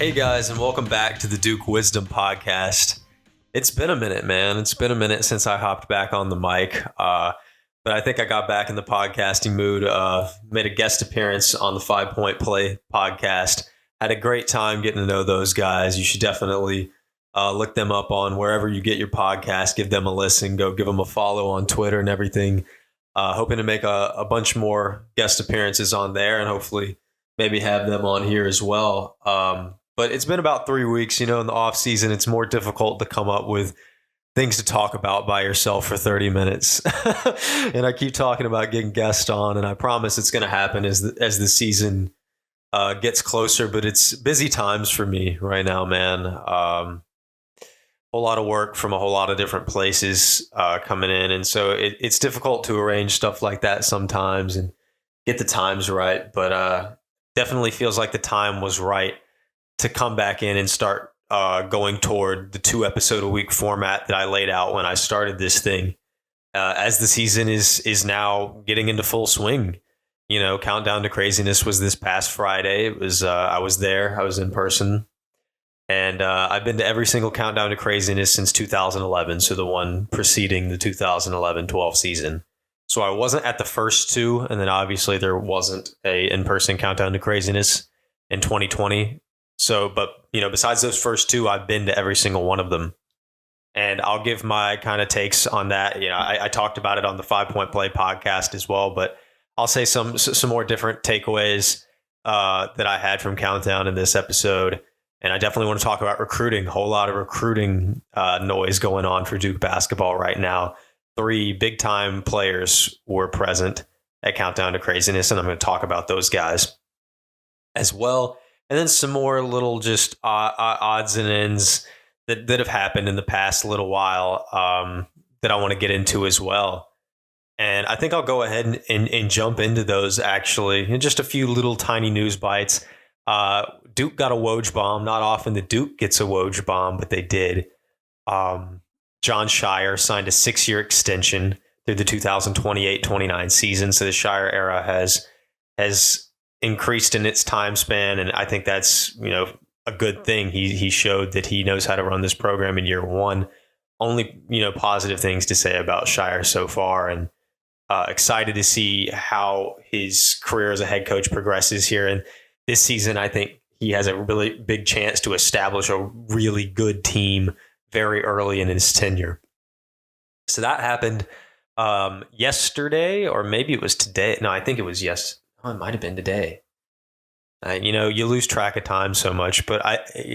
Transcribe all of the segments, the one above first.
Hey guys, and welcome back to the Duke Wisdom Podcast. It's been a minute, man. It's been a minute since I hopped back on the mic, but I think I got back in the podcasting mood. Made a guest appearance on the 5 Point Play podcast. Had a great time getting to know those guys. You should definitely look them up on wherever you get your podcast. Give them a listen. Go give them a follow on Twitter and everything. Hoping to make a bunch more guest appearances on there, and hopefully maybe have them on here as well. But it's been about 3 weeks, in the off season. It's more difficult to come up with things to talk about by yourself for 30 minutes. And I keep talking about getting guests on, and I promise it's going to happen as the season gets closer. But it's busy times for me right now, man. Whole lot of work from a whole lot of different places coming in. And so it's difficult to arrange stuff like that sometimes and get the times right. But definitely feels like the time was right to come back in and start going toward the 2-episode-a-week format that I laid out when I started this thing. As the season is now getting into full swing, Countdown to Craziness was this past Friday. It was I was there. I was in person. And I've been to every single Countdown to Craziness since 2011, so the one preceding the 2011-12 season. So I wasn't at the first two, and then obviously there wasn't a in-person Countdown to Craziness in 2020. So, but, besides those first two, I've been to every single one of them. And I'll give my kind of takes on that. I talked about it on the 5 Point Play podcast as well, but I'll say some more different takeaways that I had from Countdown in this episode. And I definitely want to talk about recruiting. A whole lot of recruiting noise going on for Duke basketball right now. 3 big-time players were present at Countdown to Craziness, and I'm going to talk about those guys as well. And then some more little just odds and ends that have happened in the past little while that I want to get into as well. And I think I'll go ahead and jump into those, actually. And just a few little tiny news bites. Duke got a Woj bomb. Not often the Duke gets a Woj bomb, but they did. John Shire signed a 6-year extension through the 2028-29 season. So the Shire era has increased in its time span, and I think that's a good thing. He showed that he knows how to run this program in year one. Only positive things to say about Shire so far, and excited to see how his career as a head coach progresses here. And this season, I think he has a really big chance to establish a really good team very early in his tenure. So that happened yesterday, or maybe it was today. No, I think it was yesterday. Oh, it might have been today. You lose track of time so much, but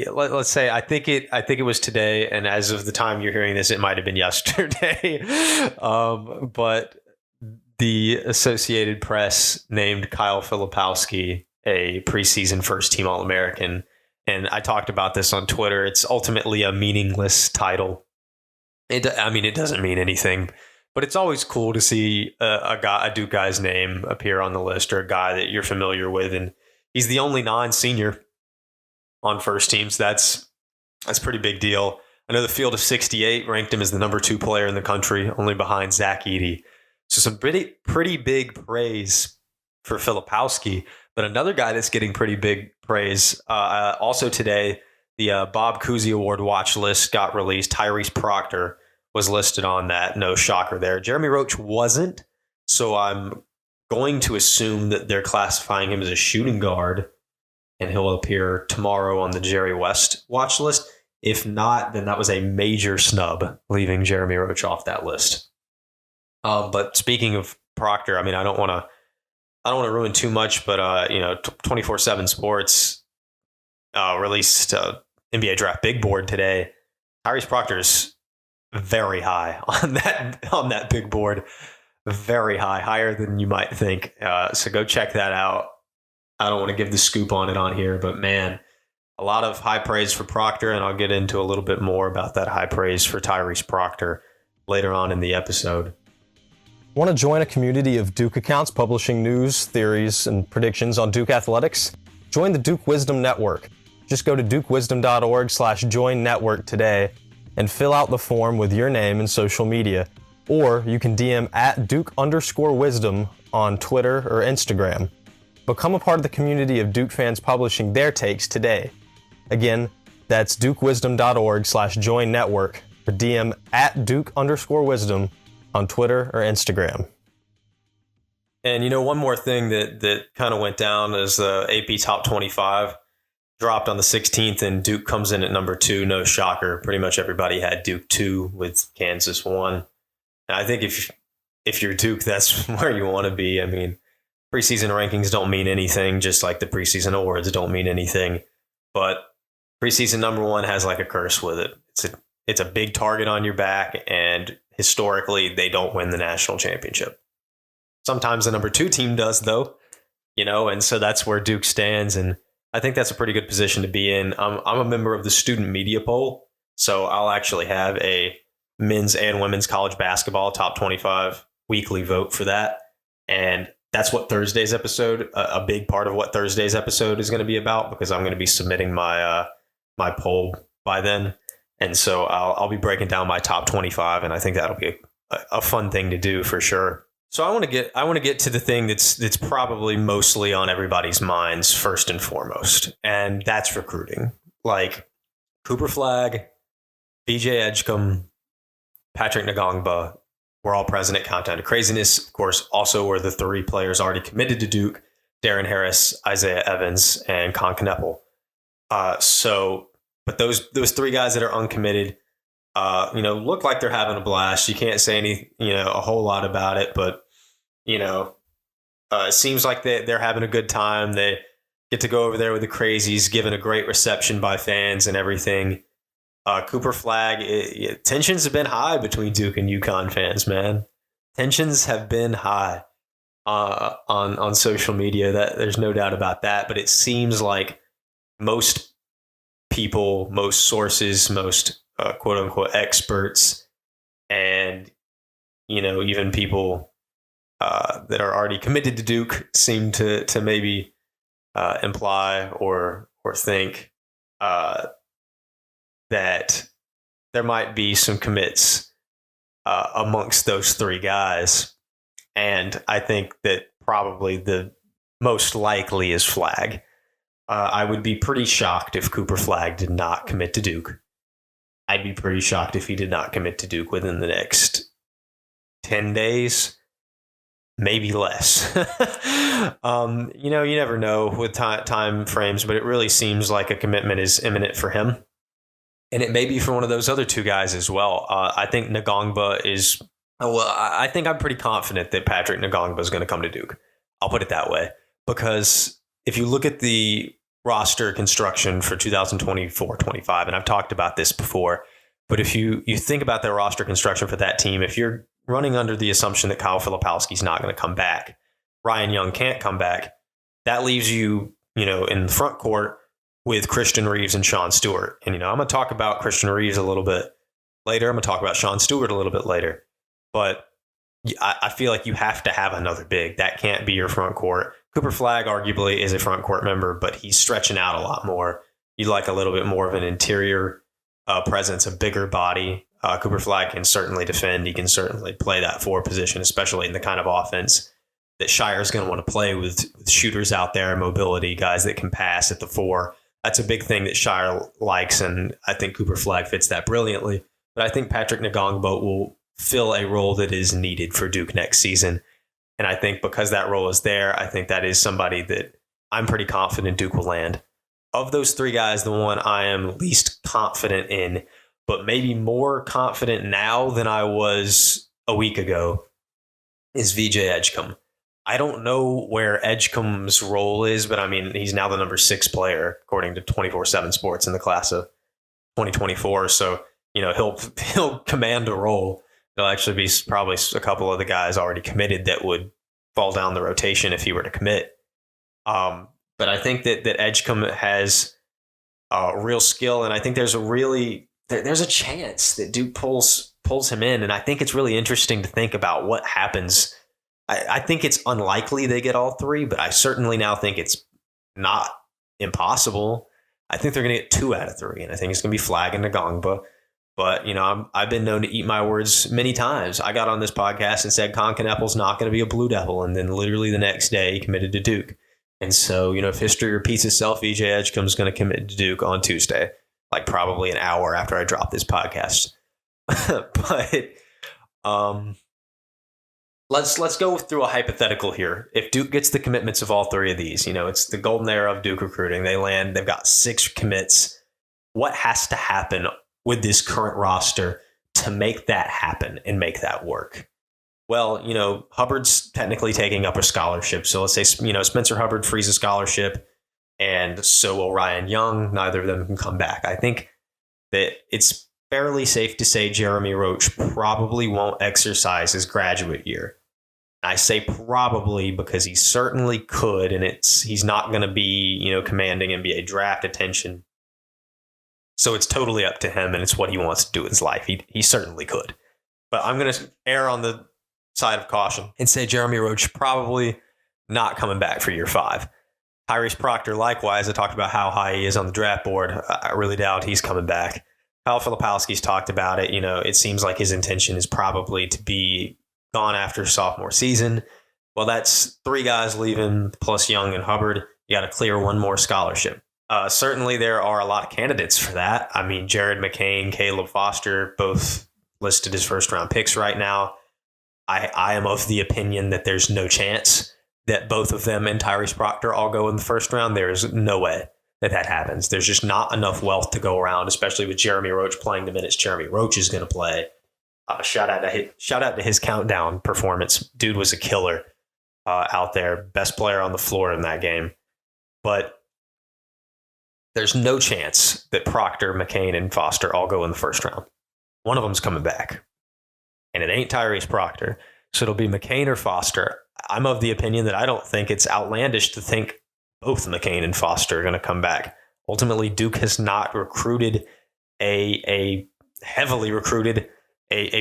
let's say I think it was today, and as of the time you're hearing this, it might have been yesterday. But the Associated Press named Kyle Filipowski a preseason first-team All-American, and I talked about this on Twitter. It's ultimately a meaningless title. It doesn't mean anything. But it's always cool to see a Duke guy's name appear on the list, or a guy that you're familiar with. And he's the only non-senior on first teams. That's a pretty big deal. I know the Field of 68 ranked him as the number 2 player in the country, only behind Zach Edey. So some pretty big praise for Filipowski. But another guy that's getting pretty big praise also today, the Bob Cousy Award watch list got released. Tyrese Proctor was listed on that. No shocker there. Jeremy Roach wasn't, so I'm going to assume that they're classifying him as a shooting guard, and he'll appear tomorrow on the Jerry West watch list. If not, then that was a major snub, leaving Jeremy Roach off that list. But speaking of Proctor, I don't want to ruin too much, but 24/7 Sports released NBA Draft Big Board today. Tyrese Proctor's very high on that big board, very high, higher than you might think. So go check that out. I don't want to give the scoop on it on here, but man, a lot of high praise for Proctor, and I'll get into a little bit more about that high praise for Tyrese Proctor later on in the episode. Want to join a community of Duke accounts publishing news, theories, and predictions on Duke athletics? Join the Duke Wisdom Network. Just go to dukewisdom.org/join network today and fill out the form with your name and social media. Or you can DM at Duke_wisdom on Twitter or Instagram. Become a part of the community of Duke fans publishing their takes today. Again, that's dukewisdom.org/join network or DM at Duke_wisdom on Twitter or Instagram. And, one more thing that kind of went down is the AP Top 25 dropped on the 16th, and Duke comes in at number 2. No shocker. Pretty much everybody had Duke 2 with Kansas 1. And I think if you're Duke, that's where you want to be. I mean, preseason rankings don't mean anything, just like the preseason awards don't mean anything. But preseason number 1 has like a curse with it. It's a big target on your back, and historically, they don't win the national championship. Sometimes the number 2 team does, though, and so that's where Duke stands. And I think that's a pretty good position to be in. I'm a member of the student media poll, so I'll actually have a men's and women's college basketball top 25 weekly vote for that. And that's what Thursday's episode, a big part of what Thursday's episode is going to be about, because I'm going to be submitting my my poll by then. And so I'll be breaking down my top 25, and I think that'll be a fun thing to do for sure. So I want to get to the thing that's probably mostly on everybody's minds first and foremost, and that's recruiting. Like Cooper Flagg, BJ Edgecombe, Patrick Ngongba were all present at Countdown to Craziness. Of course, also were the 3 players already committed to Duke: Darren Harris, Isaiah Evans, and Con Kneppel. But those 3 guys that are uncommitted, look like they're having a blast. You can't say a whole lot about it, but, it seems like they're having a good time. They get to go over there with the crazies, given a great reception by fans and everything. Cooper Flagg, tensions have been high between Duke and UConn fans, man. Tensions have been high on social media. That there's no doubt about that. But it seems like most people, most sources, most quote unquote experts, and even people that are already committed to Duke seem to maybe imply or think that there might be some commits amongst those 3 guys. And I think that probably the most likely is Flagg. I would be pretty shocked if Cooper Flagg did not commit to Duke. I'd be pretty shocked if he did not commit to Duke within the next 10 days, maybe less. You never know with time frames, but it really seems like a commitment is imminent for him. And it may be for one of those other 2 guys as well. I think Ngongba is... Well, I think I'm pretty confident that Patrick Ngongba is going to come to Duke. I'll put it that way. Because if you look at the roster construction for 2024-25, and I've talked about this before, but if you think about their roster construction for that team, if you're running under the assumption that Kyle Filipowski's not going to come back, Ryan Young can't come back, that leaves you, in the front court with Christian Reeves and Sean Stewart. And, I'm going to talk about Christian Reeves a little bit later. I'm going to talk about Sean Stewart a little bit later. But I feel like you have to have another big. That can't be your front court. Cooper Flagg arguably is a front court member, but he's stretching out a lot more. You like a little bit more of an interior presence, a bigger body. Cooper Flagg can certainly defend. He can certainly play that 4 position, especially in the kind of offense that Shire's going to want to play with shooters out there, mobility, guys that can pass at the 4. That's a big thing that Shire likes, and I think Cooper Flagg fits that brilliantly. But I think Patrick Ngongba will fill a role that is needed for Duke next season. And I think because that role is there, I think that is somebody that I'm pretty confident Duke will land. Of those 3 guys, the one I am least confident in, but maybe more confident now than I was a week ago, is VJ Edgecombe. I don't know where Edgecombe's role is, but I mean, he's now the number 6 player, according to 24/7 Sports in the class of 2024. So, he'll command a role. There'll actually be probably a couple of the guys already committed that would fall down the rotation if he were to commit. But I think that Edgecombe has real skill, and I think there's a chance that Duke pulls him in, and I think it's really interesting to think about what happens. I think it's unlikely they get all 3, but I certainly now think it's not impossible. I think they're going to get 2 out of 3, and I think it's going to be Flagg and Ngongba. But, I've been known to eat my words many times. I got on this podcast and said Con Kneppel's not going to be a Blue Devil, and then literally the next day he committed to Duke. And so, if history repeats itself, VJ Edgecombe's going to commit to Duke on Tuesday, like probably an hour after I drop this podcast. But let's go through a hypothetical here. If Duke gets the commitments of all three of these, it's the golden era of Duke recruiting. They've got 6 commits. What has to happen with this current roster to make that happen and make that work? Well, Hubbard's technically taking up a scholarship. So let's say, Spencer Hubbard frees a scholarship, and so will Ryan Young. Neither of them can come back. I think that it's fairly safe to say Jeremy Roach probably won't exercise his graduate year. I say probably because he certainly could, and he's not going to be, commanding NBA draft attention. So it's totally up to him, and it's what he wants to do with his life. He certainly could. But I'm going to err on the side of caution and say Jeremy Roach probably not coming back for year 5. Tyrese Proctor, likewise, I talked about how high he is on the draft board. I really doubt he's coming back. Kyle Filipowski's talked about it. It seems like his intention is probably to be gone after sophomore season. Well, that's 3 guys leaving plus Young and Hubbard. You got to clear 1 more scholarship. Certainly there are a lot of candidates for that. I mean, Jared McCain, Caleb Foster, both listed as first-round picks right now. I am of the opinion that there's no chance that both of them and Tyrese Proctor all go in the first round. There is no way that happens. There's just not enough wealth to go around, especially with Jeremy Roach playing the minutes Jeremy Roach is going to play. Shout out to his countdown performance. Dude was a killer out there. Best player on the floor in that game. But there's no chance that Proctor, McCain, and Foster all go in the first round. One of them's coming back. And it ain't Tyrese Proctor. So it'll be McCain or Foster. I'm of the opinion that I don't think it's outlandish to think both McCain and Foster are going to come back. Ultimately, Duke has not recruited heavily recruited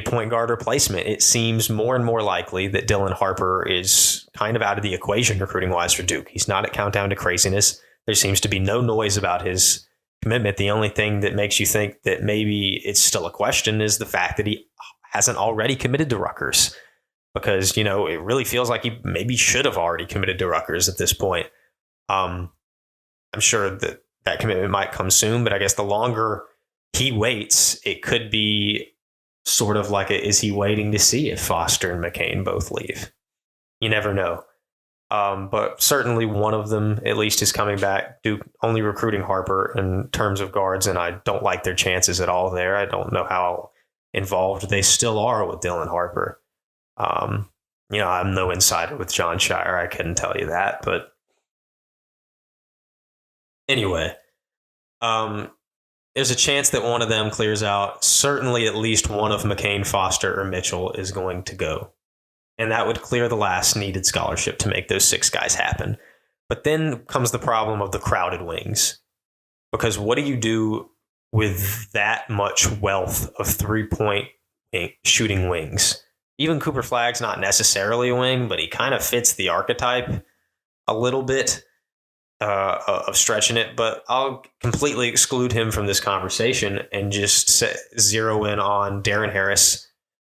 point guard replacement. It seems more and more likely that Dylan Harper is kind of out of the equation recruiting-wise for Duke. He's not at Countdown to Craziness. There seems to be no noise about his commitment. The only thing that makes you think that maybe it's still a question is the fact that he hasn't already committed to Rutgers, because, it really feels like he maybe should have already committed to Rutgers at this point. I'm sure that commitment might come soon, but I guess the longer he waits, it could be sort of like is he waiting to see if Foster and McCain both leave? You never know. But certainly one of them at least is coming back. Duke only recruiting Harper in terms of guards, and I don't like their chances at all there. I don't know how involved they still are with Dylan Harper. I'm no insider with John Shire. I couldn't tell you that. But anyway, there's a chance that one of them clears out. Certainly at least one of McCain, Foster, or Mitchell is going to go. And that would clear the last needed scholarship to make those 6 guys happen. But then comes the problem of the crowded wings. Because what do you do with that much wealth of 3-point shooting wings? Even Cooper Flagg's not necessarily a wing, but he kind of fits the archetype a little bit of stretching it. But I'll completely exclude him from this conversation and just zero in on Darren Harris.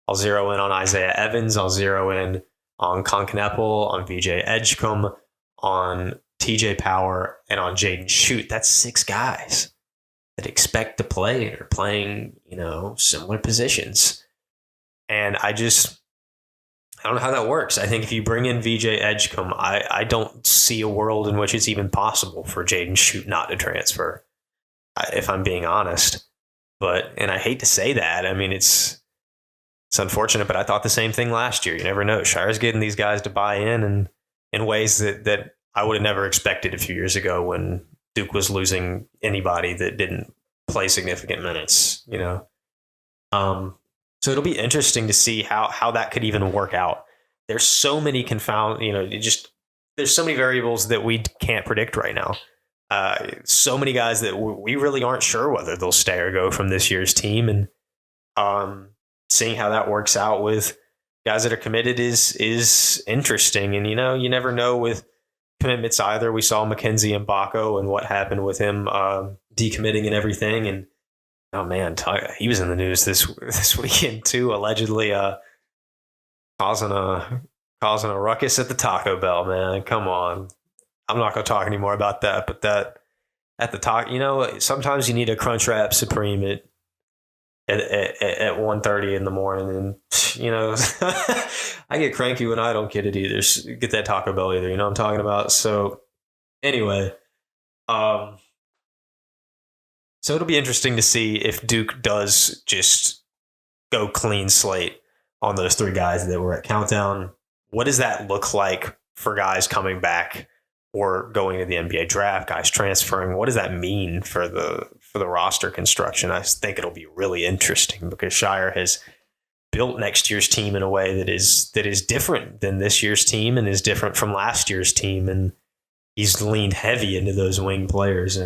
I'll zero in on Isaiah Evans. I'll zero in on Concaneppel, on VJ Edgecombe, on TJ Power, and on Jaden Schutt. That's 6 guys that expect to play and are playing, similar positions. And I don't know how that works. I think if you bring in VJ Edgecombe, I don't see a world in which it's even possible for Jaden Schutt not to transfer, if I'm being honest. And I hate to say that. I mean, it's unfortunate, but I thought the same thing last year. You never know. Shire's getting these guys to buy in ways that I would have never expected a few years ago when Duke was losing anybody that didn't play significant minutes, So it'll be interesting to see how that could even work out. There's so many there's so many variables that we can't predict right now. So many guys that we really aren't sure whether they'll stay or go from this year's team. And seeing how that works out with guys that are committed is interesting. And, you never know with commitments either. We saw Mackenzie Mbako and what happened with him decommitting and everything. And, oh, man, he was in the news this weekend, too, allegedly causing a ruckus at the Taco Bell, man. Come on. I'm not going to talk anymore about that. But that at the top, sometimes you need a crunch wrap supreme at 1:30 in the morning, and I get cranky when I don't get it either. Get that Taco Bell either. You know what I'm talking about? So anyway, so it'll be interesting to see if Duke does just go clean slate on those three guys that were at Countdown. What does that look like for guys coming back or going to the NBA draft, guys transferring? What does that mean for the roster construction? I think it'll be really interesting because Shire has built next year's team in a way that is different than this year's team and is different from last year's team, and he's leaned heavy into those wing players.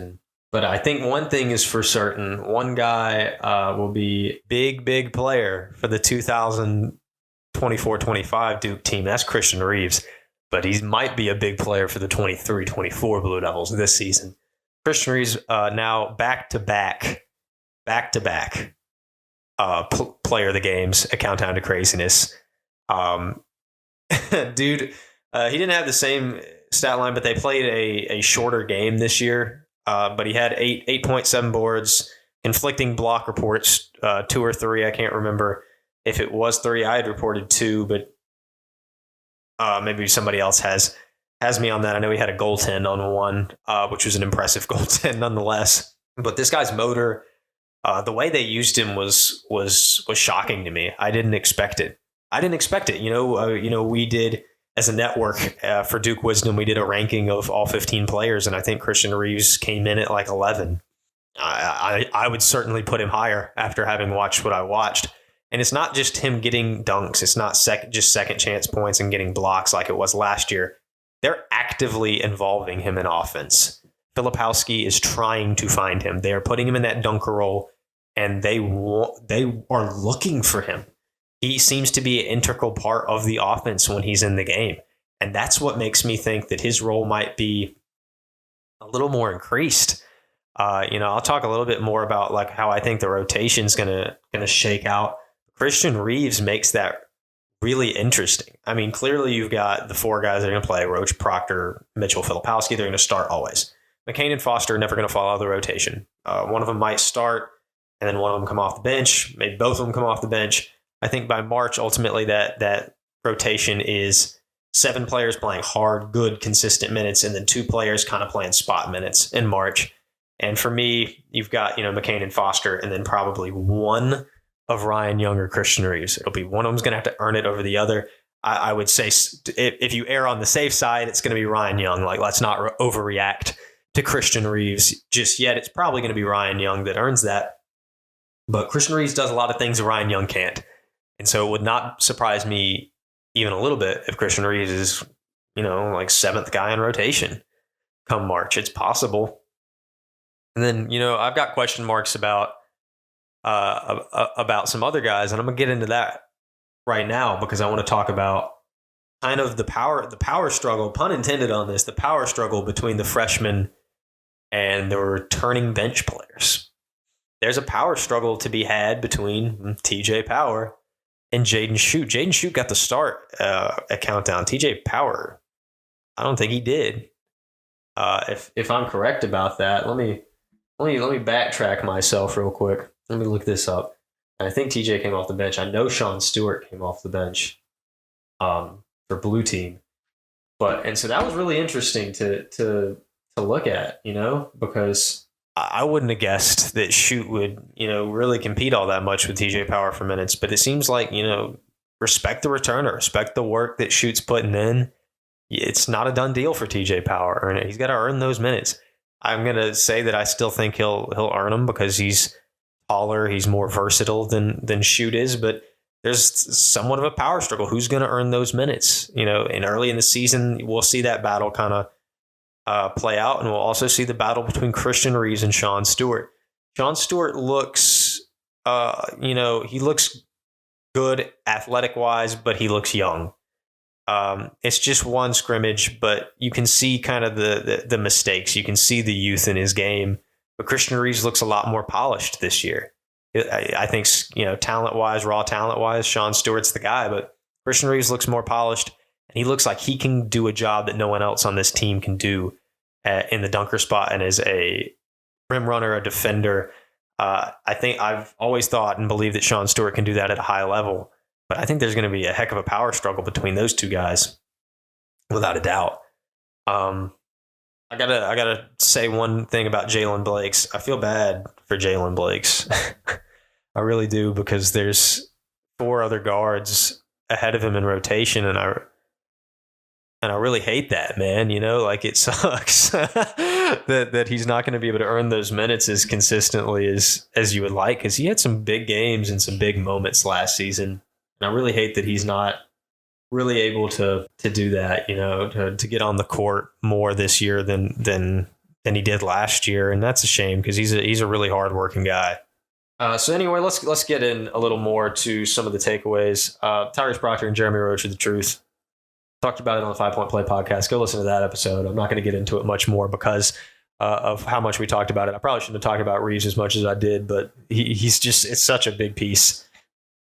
But I think one thing is for certain: one guy will be big player for the 2024-25 Duke team. That's Christian Reeves. But he might be a big player for the 23-24 Blue Devils this season. Christian Reeves now back-to-back player of the games at Countdown to Craziness. Dude, he didn't have the same stat line, but they played a shorter game this year. But he had 8.7 boards, conflicting block reports, 2 or 3. I can't remember if it was 3. I had reported 2, but maybe somebody else has me on that. I know he had a goaltend on one, which was an impressive goaltend nonetheless. But this guy's motor, the way they used him was shocking to me. I didn't expect it. We did as a network for Duke Wisdom, we did a ranking of all 15 players, and I think Christian Reeves came in at like 11. I would certainly put him higher after having watched what I watched. And it's not just him getting dunks. It's not just second chance points and getting blocks like it was last year. They're actively involving him in offense. Filipowski is trying to find him. They are putting him in that dunker role, and they are looking for him. He seems to be an integral part of the offense when he's in the game. And that's what makes me think that his role might be a little more increased. I'll talk a little bit more about like how I think the rotation's gonna shake out. Christian Reeves makes that really interesting. I mean, clearly you've got the 4 guys that are going to play: Roach, Proctor, Mitchell, Filipowski. They're going to start always. McCain and Foster are never going to fall out of the rotation. One of them might start, and then one of them come off the bench. Maybe both of them come off the bench. I think by March, ultimately, that rotation is 7 players playing hard, good, consistent minutes, and then 2 players kind of playing spot minutes in March. And for me, you've got McCain and Foster, and then probably one of Ryan Young or Christian Reeves. It'll be one of them's going to have to earn it over the other. I would say if you err on the safe side, it's going to be Ryan Young. Like, let's not overreact to Christian Reeves just yet. It's probably going to be Ryan Young that earns that. But Christian Reeves does a lot of things that Ryan Young can't. And so it would not surprise me even a little bit if Christian Reeves is, like 7th guy in rotation come March. It's possible. And then, I've got question marks about some other guys, and I'm gonna get into that right now because I want to talk about kind of the power struggle, pun intended on this, the power struggle between the freshmen and the returning bench players. There's a power struggle to be had between TJ Power and Jaden Shute. Jaden Shute got the start at Countdown. TJ Power, I don't think he did. If I'm correct about that, let me backtrack myself real quick. Let me look this up. I think TJ came off the bench. I know Sean Stewart came off the bench for Blue Team. And so that was really interesting to look at, because I wouldn't have guessed that Shute would, really compete all that much with TJ Power for minutes. But it seems like, respect the returner, respect the work that Shute's putting in. It's not a done deal for TJ Power. He's got to earn those minutes. I'm going to say that I still think he'll earn them because he's taller, he's more versatile than Shute is, but there's somewhat of a power struggle. Who's going to earn those minutes? And early in the season, we'll see that battle kind of play out, and we'll also see the battle between Christian Reeves and Sean Stewart. Sean Stewart looks, he looks good athletic-wise, but he looks young. It's just one scrimmage, but you can see kind of the mistakes. You can see the youth in his game. But Christian Reeves looks a lot more polished this year. I think, talent-wise, raw talent-wise, Sean Stewart's the guy, but Christian Reeves looks more polished, and he looks like he can do a job that no one else on this team can do in the dunker spot and is a rim runner, a defender. I think I've always thought and believed that Sean Stewart can do that at a high level, but I think there's going to be a heck of a power struggle between those two guys, without a doubt. I gotta say one thing about Jalen Blakes. I feel bad for Jalen Blakes. I really do, because there's 4 other guards ahead of him in rotation, and I really hate that, man. Like, it sucks that he's not going to be able to earn those minutes as consistently as you would like, because he had some big games and some big moments last season. And I really hate that he's not really able to do that, to get on the court more this year than he did last year. And that's a shame, because he's a really hardworking guy. So anyway, let's get in a little more to some of the takeaways. Tyrese Proctor and Jeremy Roach are the truth. Talked about it on the 5 Point Play podcast. Go listen to that episode. I'm not going to get into it much more because of how much we talked about it. I probably shouldn't have talked about Reeves as much as I did, but it's such a big piece.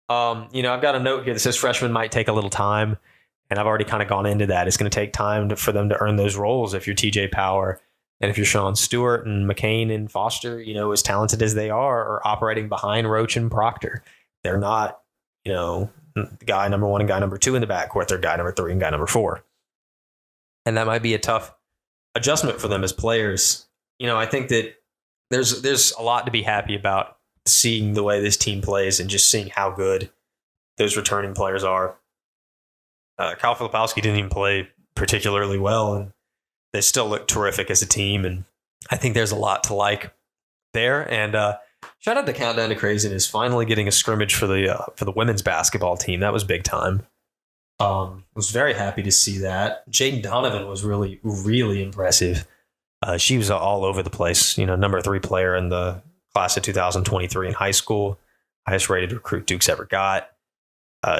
I've got a note here that says freshmen might take a little time, and I've already kind of gone into that. It's going to take time for them to earn those roles. If you're TJ Power and if you're Sean Stewart and McCain and Foster, as talented as they are operating behind Roach and Proctor, they're not, guy number 1 and guy number 2 in the backcourt. They're guy number 3 and guy number 4. And that might be a tough adjustment for them as players. I think that there's a lot to be happy about seeing the way this team plays and just seeing how good those returning players are. Kyle Filipowski didn't even play particularly well, and they still look terrific as a team. And I think there's a lot to like there. And shout out to Countdown to Craziness, finally getting a scrimmage for the women's basketball team. That was big time. Was very happy to see that. Jaden Donovan was really, really impressive. She was all over the place. Number 3 player in the class of 2023 in high school, highest rated recruit Duke's ever got.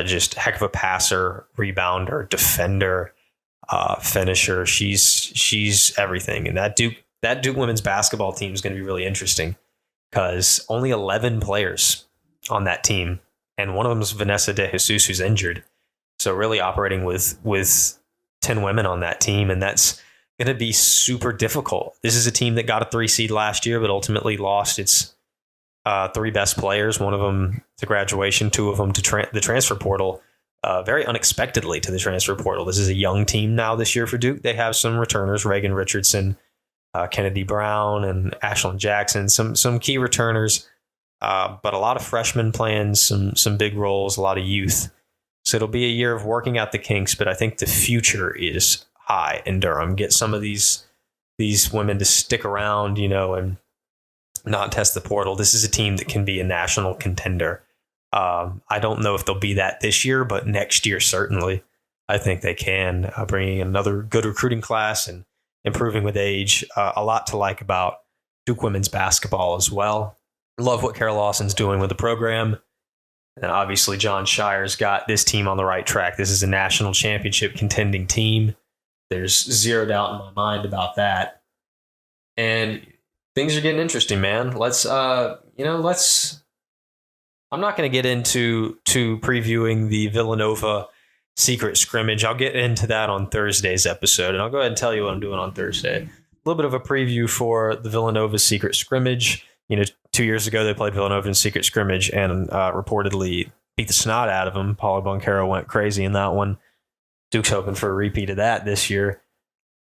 Just heck of a passer, rebounder, defender, finisher. She's everything. And that Duke women's basketball team is going to be really interesting, because only 11 players on that team, and one of them is Vanessa De Jesus, who's injured. So really operating with 10 women on that team, and that's going to be super difficult. This is a team that got a 3 seed last year, but ultimately lost its 3 best players, one of them to graduation, 2 of them to the transfer portal, very unexpectedly to the transfer portal. This is a young team now this year for Duke. They have some returners, Reagan Richardson, Kennedy Brown, and Ashlyn Jackson, some key returners, but a lot of freshmen playing some big roles, a lot of youth. So it'll be a year of working out the kinks, but I think the future is high in Durham. Get some of these women to stick around, and not test the portal. This is a team that can be a national contender. I don't know if they'll be that this year, but next year, certainly, I think they can, bringing another good recruiting class and improving with age. A lot to like about Duke women's basketball as well. Love what Carol Lawson's doing with the program. And obviously, John Shire's got this team on the right track. This is a national championship contending team. There's zero doubt in my mind about that. And things are getting interesting, man. Let's I'm not going to get into previewing the Villanova secret scrimmage. I'll get into that on Thursday's episode, and I'll go ahead and tell you what I'm doing on Thursday. A little bit of a preview for the Villanova secret scrimmage. 2 years ago, they played Villanova in secret scrimmage and reportedly beat the snot out of them. Paulo Banchero went crazy in that one. Duke's hoping for a repeat of that this year.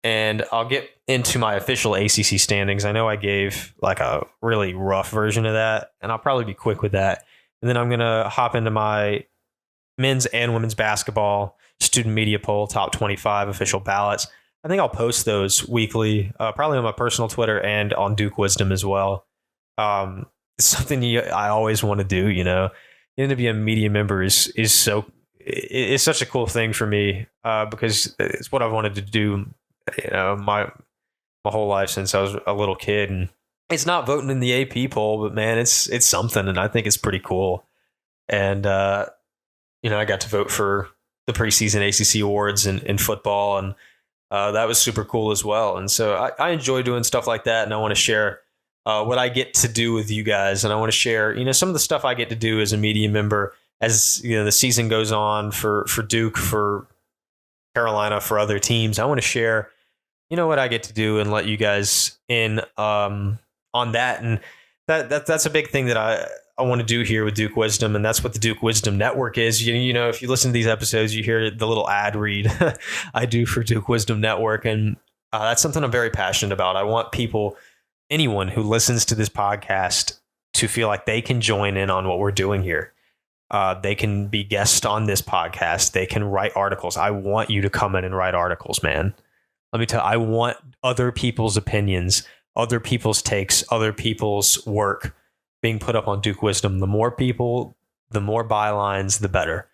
And I'll get into my official ACC standings. I know I gave like a really rough version of that, and I'll probably be quick with that. And then I'm going to hop into my men's and women's basketball student media poll, top 25 official ballots. I think I'll post those weekly, probably on my personal Twitter and on Duke Wisdom as well. It's something I always want to do, Getting to be a media member is such a cool thing for me, because it's what I've wanted to do, my whole life since I was a little kid. And it's not voting in the AP poll, but man, it's something, and I think it's pretty cool. And I got to vote for the preseason ACC awards in football, and that was super cool as well. And so I enjoy doing stuff like that, and I want to share what I get to do with you guys, and I want to share some of the stuff I get to do as a media member as the season goes on for Duke, for Carolina, for other teams. I want to share you know what I get to do and let you guys in on that. And that's a big thing that I want to do here with Duke Wisdom, and that's what the Duke Wisdom Network is. You know, if you listen to these episodes, you hear the little ad read I do for Duke Wisdom Network, and that's something I'm very passionate about. I want people, anyone who listens to this podcast, to feel like they can join in on what we're doing here. They can be guests on this podcast. They can write articles. I want you to come in and write articles, man. Let me tell you, I want other people's opinions, other people's takes, other people's work being put up on Duke Wisdom. The more people, the more bylines, the better.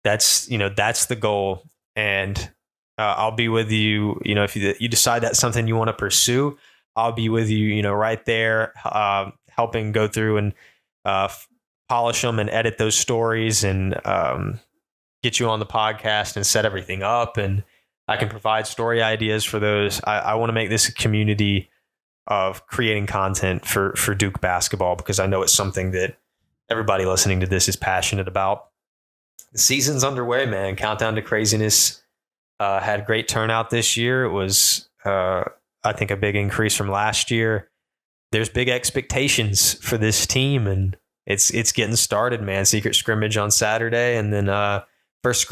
That's the goal. And I'll be with you. You know, if you decide that's something you want to pursue, I'll be with you, you know, right there, helping go through and polish them and edit those stories and get you on the podcast and set everything up. And I can provide story ideas for those. I want to make this a community of creating content for Duke basketball, because I know it's something that everybody listening to this is passionate about. The season's underway, man. Countdown to Craziness had great turnout this year. It was, I think, a big increase from last year. There's big expectations for this team, and it's getting started, man. Secret scrimmage on Saturday, and then first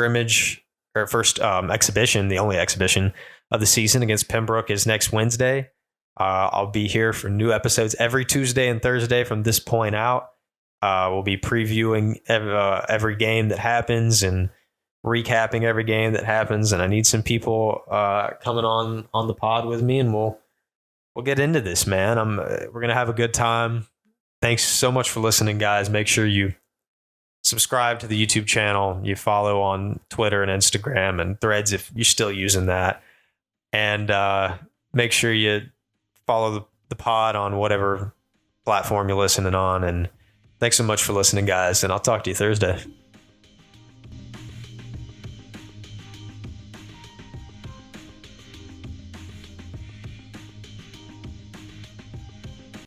exhibition, the only exhibition of the season against Pembroke, is next Wednesday. I'll be here for new episodes every Tuesday and Thursday from this point out. We'll be previewing every game that happens and recapping every game that happens. And I need some people coming on the pod with me, and we'll get into this, man. We're gonna have a good time. Thanks so much for listening, guys. Make sure you subscribe to the YouTube channel. You follow on Twitter and Instagram and Threads if you're still using that, and make sure you follow the pod on whatever platform you're listening on. And thanks so much for listening, guys, and I'll talk to you Thursday.